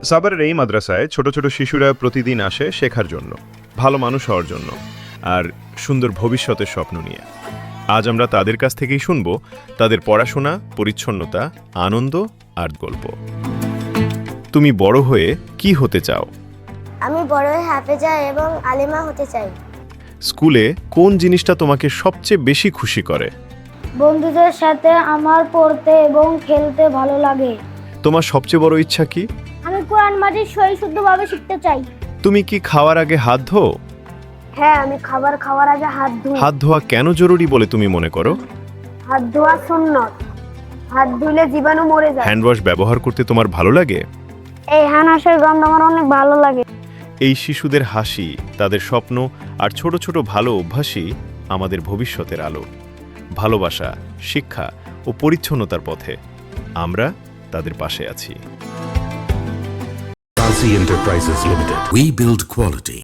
সাভারের এই মাদ্রাসায় ছোট ছোট শিশুরা প্রতিদিন আসে শেখার জন্য, ভালো মানুষ হওয়ার জন্য আর সুন্দর ভবিষ্যতের স্বপ্ন নিয়ে। আজ আমরা তাদের কাছ থেকেই শুনব তাদের পড়াশোনা, পরিচ্ছন্নতা, আনন্দ আর গল্প। তুমি বড় হয়ে কি হতে চাও? আমি বড় হয়ে হাফেজা এবং আলেমা হতে চাই। স্কুলে কোন জিনিসটা তোমাকে সবচেয়ে বেশি খুশি করে? বন্ধুদের সাথে আমার পড়তে এবং খেলতে ভালো লাগে। তোমার সবচেয়ে বড় ইচ্ছা কি? আমি কোরআন মাজিদ সহি শুদ্ধভাবে শিখতে চাই। তুমি কি খাওয়ার আগে হাত ধোও? হ্যাঁ, আমি খাবার খাওয়ার আগে হাত ধুই। হাত ধোয়া কেন জরুরি বলে তুমি মনে করো? হাত ধোয়া সুন্নত। হাত ধুলে জীবাণু মরে যায়। হ্যান্ড ওয়াশ ব্যবহার করতে তোমার ভালো লাগে? এই হানাসের গন্ধ আমার অনেক ভালো লাগে। এই শিশুদের হাসি, তাদের স্বপ্ন আর ছোট ছোট ভালো অভ্যাসই আমাদের ভবিষ্যতের আলো। ভালোবাসা, শিক্ষা ও পরিচ্ছন্নতার পথে আমরা তাদের পাশে আছি। Enterprises Limited. We build quality.